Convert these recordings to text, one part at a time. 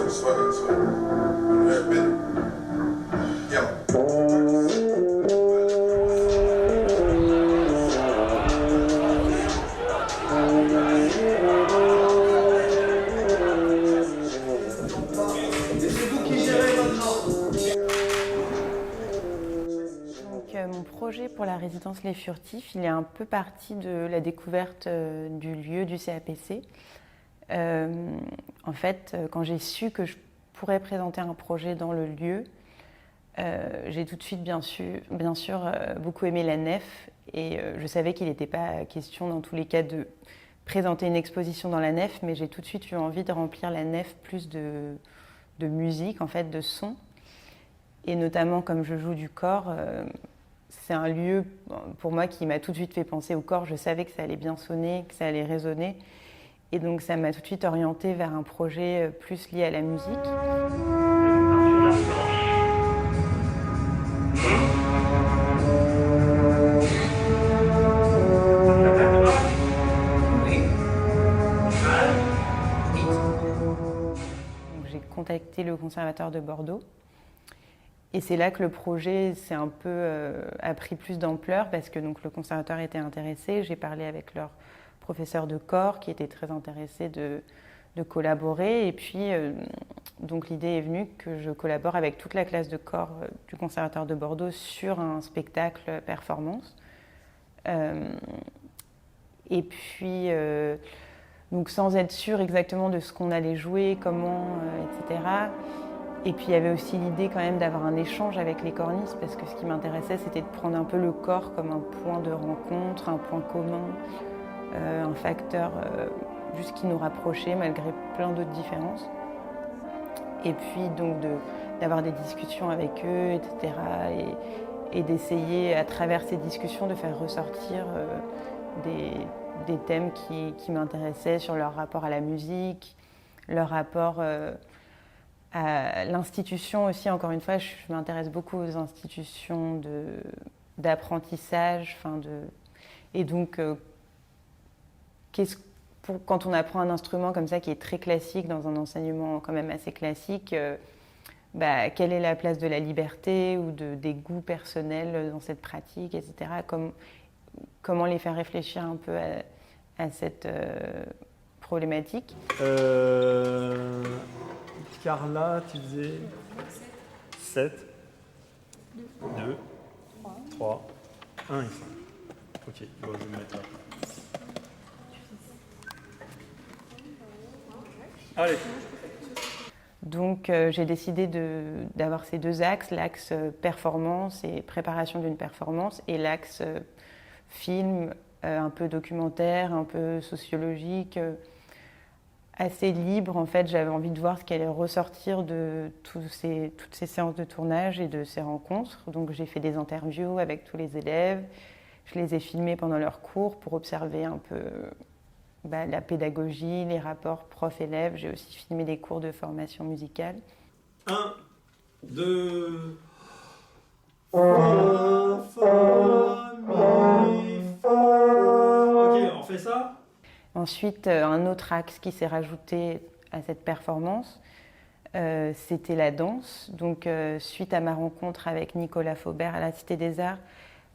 Mon projet pour la résidence Les Furtifs, il est un peu parti de la découverte du lieu du CAPC. En fait, quand j'ai su que je pourrais présenter un projet dans le lieu, j'ai tout de suite, bien sûr, beaucoup aimé la nef. Et je savais qu'il n'était pas question, dans tous les cas, de présenter une exposition dans la nef, mais j'ai tout de suite eu envie de remplir la nef plus de musique, en fait, de son. Et notamment, comme je joue du corps, c'est un lieu, pour moi, qui m'a tout de suite fait penser au corps. Je savais que ça allait bien sonner, que ça allait résonner. Et donc, ça m'a tout de suite orientée vers un projet plus lié à la musique. Donc, j'ai contacté le Conservatoire de Bordeaux. Et c'est là que le projet a pris plus d'ampleur parce que donc, le conservatoire était intéressé. J'ai parlé avec leur professeur de corps qui était très intéressé de collaborer. Et puis, donc l'idée est venue que je collabore avec toute la classe de corps du conservatoire de Bordeaux sur un spectacle performance. Et puis, donc sans être sûre exactement de ce qu'on allait jouer, comment, etc. Et puis il y avait aussi l'idée quand même d'avoir un échange avec les cornistes parce que ce qui m'intéressait c'était de prendre un peu le corps comme un point de rencontre, un point commun, un facteur juste qui nous rapprochait malgré plein d'autres différences. Et puis donc d'avoir des discussions avec eux, etc. Et d'essayer à travers ces discussions de faire ressortir des thèmes qui m'intéressaient sur leur rapport à la musique, leur rapport à l'institution aussi. Encore une fois, je m'intéresse beaucoup aux institutions d'apprentissage. Et donc, quand on apprend un instrument comme ça qui est très classique, dans un enseignement quand même assez classique, quelle est la place de la liberté ou des goûts personnels dans cette pratique, etc. Comment les faire réfléchir un peu à cette problématique. Carla, tu faisais 7, 2, 3, 1 et 5. Ok, bon, je vais me mettre là. Allez. Donc j'ai décidé d'avoir ces deux axes, l'axe performance et préparation d'une performance et l'axe film, un peu documentaire, un peu sociologique, assez libre. En fait, j'avais envie de voir ce qui allait ressortir de toutes ces séances de tournage et de ces rencontres. Donc j'ai fait des interviews avec tous les élèves, je les ai filmés pendant leurs cours pour observer un peu la pédagogie, les rapports prof-élève. J'ai aussi filmé des cours de formation musicale. 1, 2, fa, mi, fa. Ok, on refait ça. Ensuite, un autre axe qui s'est rajouté à cette performance, c'était la danse. Donc, suite à ma rencontre avec Nicolas Faubert à la Cité des Arts,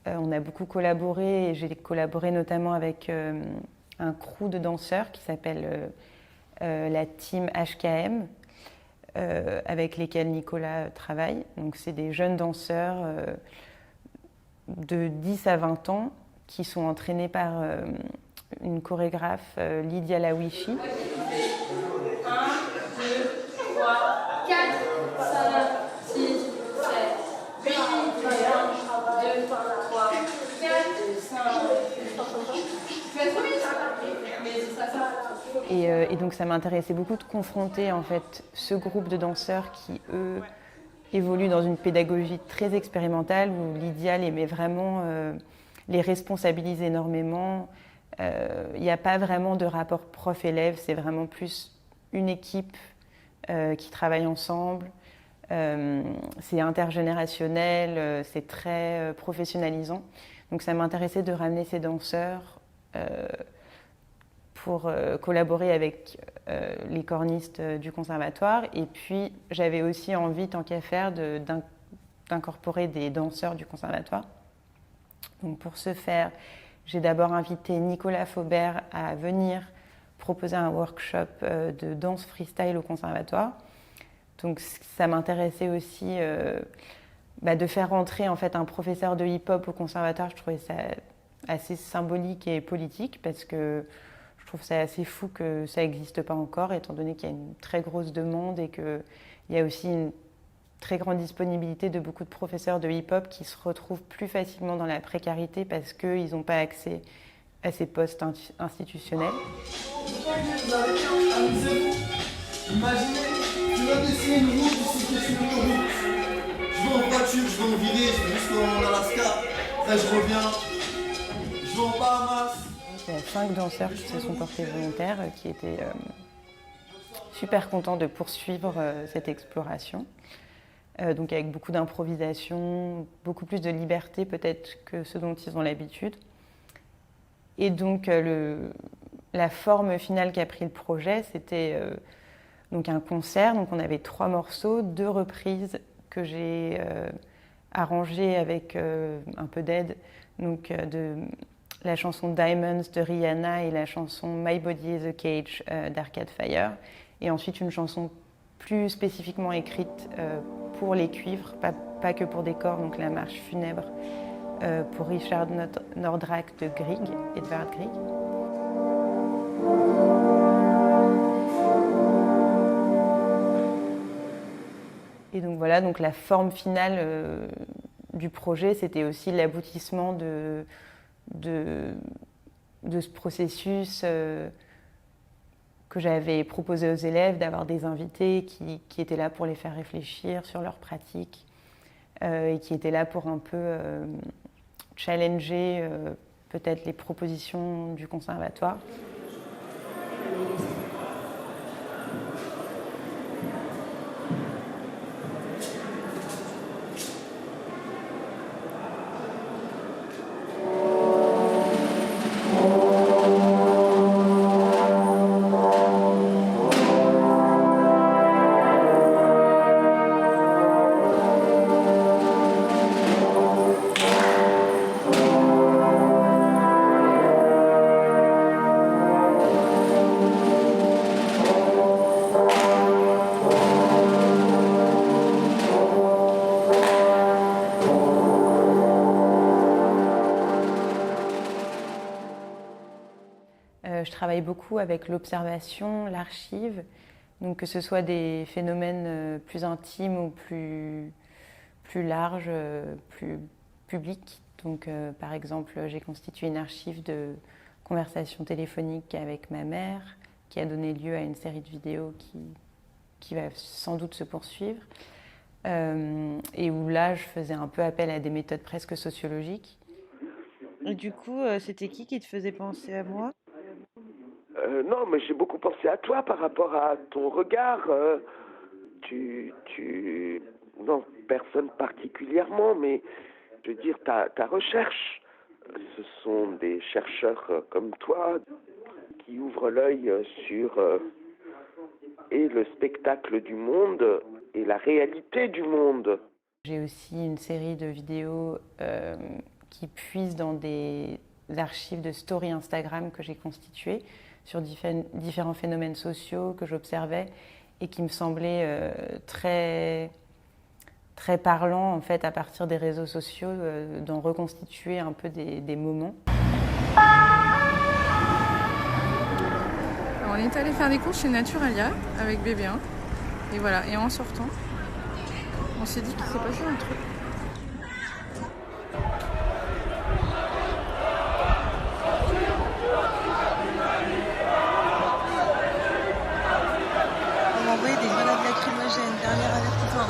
on a beaucoup collaboré et j'ai collaboré notamment avec un crew de danseurs qui s'appelle la team HKM, avec lesquels Nicolas travaille. Donc, c'est des jeunes danseurs de 10 à 20 ans qui sont entraînés par une chorégraphe, Lydia Lawishi. 1, 2, 3, 4, 5, 6, 7, 8, 1, 2, 3, 4, 5. Et donc ça m'intéressait beaucoup de confronter en fait ce groupe de danseurs qui, eux, évoluent dans une pédagogie très expérimentale où l'idéal aimait vraiment les responsabilise énormément. Il n'y a pas vraiment de rapport prof-élève, c'est vraiment plus une équipe qui travaille ensemble. C'est intergénérationnel, c'est très professionnalisant. Donc ça m'intéressait de ramener ces danseurs pour collaborer avec les cornistes du conservatoire. Et puis, j'avais aussi envie, tant qu'à faire, d'incorporer des danseurs du conservatoire. Donc, pour ce faire, j'ai d'abord invité Nicolas Faubert à venir proposer un workshop de danse freestyle au conservatoire. Donc, ça m'intéressait aussi de faire rentrer en fait un professeur de hip-hop au conservatoire. Je trouvais ça assez symbolique et politique parce que je trouve ça assez fou que ça n'existe pas encore, étant donné qu'il y a une très grosse demande et qu'il y a aussi une très grande disponibilité de beaucoup de professeurs de hip-hop qui se retrouvent plus facilement dans la précarité parce qu'ils n'ont pas accès à ces postes institutionnels. Imaginez, tu vas dessiner une route ici qui est une autoroute. Je vais en voiture, je vais en virée, je vais jusqu'en Alaska. Après je reviens, je vais en Bahamas. Il y a 5 danseurs qui se sont portés volontaires, qui étaient super contents de poursuivre cette exploration. Donc avec beaucoup d'improvisation, beaucoup plus de liberté peut-être que ce dont ils ont l'habitude. Et donc la forme finale qu'a pris le projet, c'était donc un concert. Donc on avait 3 morceaux, 2 reprises que j'ai arrangées avec un peu d'aide. Donc de la chanson Diamonds de Rihanna et la chanson My Body is a Cage d'Arcade Fire. Et ensuite une chanson plus spécifiquement écrite pour les cuivres, pas que pour des corps, donc la marche funèbre pour Richard Nordraak de Grieg, Edvard Grieg. Et donc voilà, donc la forme finale du projet, c'était aussi l'aboutissement de ce processus que j'avais proposé aux élèves, d'avoir des invités qui étaient là pour les faire réfléchir sur leurs pratiques et qui étaient là pour un peu challenger peut-être les propositions du conservatoire. Je travaille beaucoup avec l'observation, l'archive, donc que ce soit des phénomènes plus intimes ou plus larges, plus publics. Donc, par exemple, j'ai constitué une archive de conversations téléphoniques avec ma mère, qui a donné lieu à une série de vidéos qui va sans doute se poursuivre, et où là, je faisais un peu appel à des méthodes presque sociologiques. Et du coup, c'était qui te faisait penser à moi ? Non, mais j'ai beaucoup pensé à toi par rapport à ton regard. Non, personne particulièrement, mais je veux dire, ta recherche. Ce sont des chercheurs comme toi qui ouvrent l'œil sur et le spectacle du monde et la réalité du monde. J'ai aussi une série de vidéos qui puisent dans des archives de story Instagram que j'ai constituées sur différents phénomènes sociaux que j'observais et qui me semblaient très parlants en fait à partir des réseaux sociaux, d'en reconstituer un peu des moments. Alors, on est allé faire des courses chez Naturalia avec bébé 1 et voilà, et en sortant on s'est dit qu'il s'est passé un truc.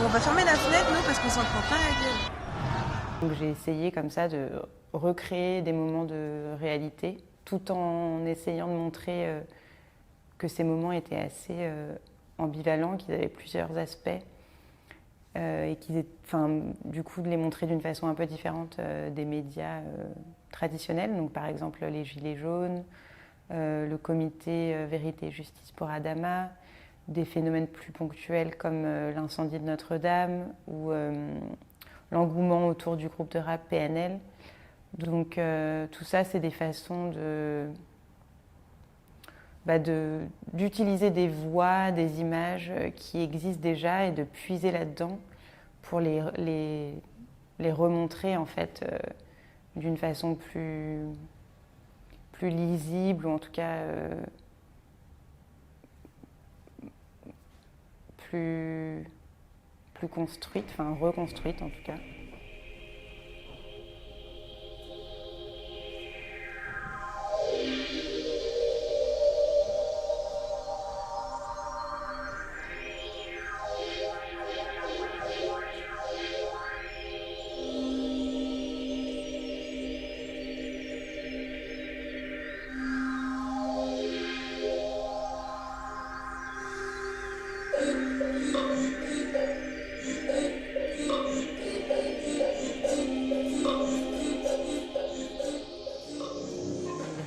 On va fermer la fenêtre, nous, parce qu'on s'en prend pas la gueule. Donc j'ai essayé comme ça de recréer des moments de réalité, tout en essayant de montrer que ces moments étaient assez ambivalents, qu'ils avaient plusieurs aspects, et du coup de les montrer d'une façon un peu différente des médias traditionnels. Donc par exemple les gilets jaunes, le comité Vérité et Justice pour Adama, des phénomènes plus ponctuels comme l'incendie de Notre-Dame ou l'engouement autour du groupe de rap PNL. Donc tout ça, c'est des façons d'utiliser des voix, des images qui existent déjà et de puiser là-dedans pour les remontrer en fait d'une façon plus lisible ou en tout cas plus construite, enfin reconstruite en tout cas.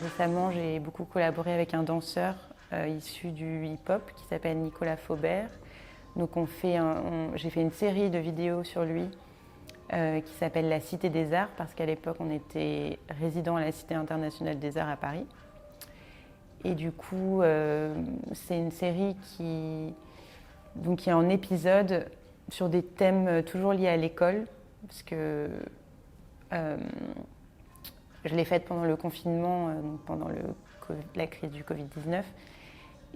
Récemment, j'ai beaucoup collaboré avec un danseur issu du hip-hop qui s'appelle Nicolas Faubert. Donc j'ai fait une série de vidéos sur lui qui s'appelle La Cité des Arts parce qu'à l'époque, on était résident à la Cité internationale des arts à Paris. Et du coup, c'est une série qui est en épisode sur des thèmes toujours liés à l'école parce que je l'ai faite pendant le confinement, pendant la crise du Covid-19.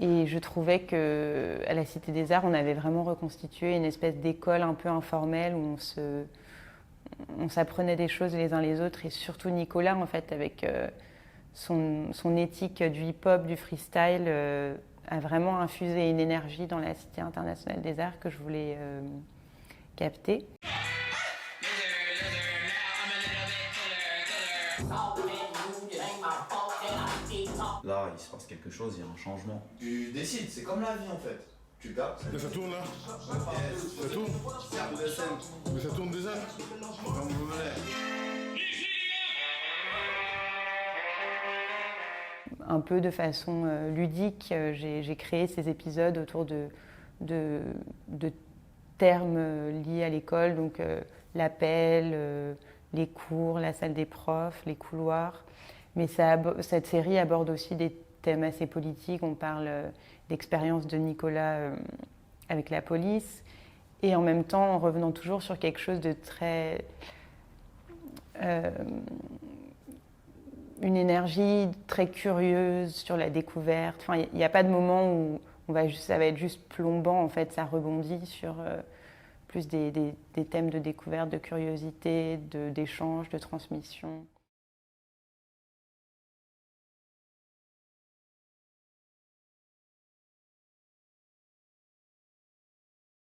Et je trouvais qu'à la Cité des Arts, on avait vraiment reconstitué une espèce d'école un peu informelle où on s'apprenait des choses les uns les autres. Et surtout Nicolas, en fait, avec son éthique du hip-hop, du freestyle, a vraiment infusé une énergie dans la Cité internationale des arts que je voulais capter. Là, il se passe quelque chose, il y a un changement. Tu décides, c'est comme la vie en fait. Tu tapes. Là, ça tourne là. Ça tourne. Mais ça tourne déjà. Comme vous voulez. Un peu de façon ludique, j'ai créé ces épisodes autour de termes liés à l'école, donc l'appel, les cours, la salle des profs, les couloirs. Mais cette série aborde aussi des thèmes assez politiques. On parle d'expérience de Nicolas avec la police et en même temps en revenant toujours sur quelque chose de très... une énergie très curieuse sur la découverte. Enfin, il n'y a pas de moment où ça va être juste plombant. En fait, ça rebondit sur plus des thèmes de découverte, de curiosité, d'échange, de transmission.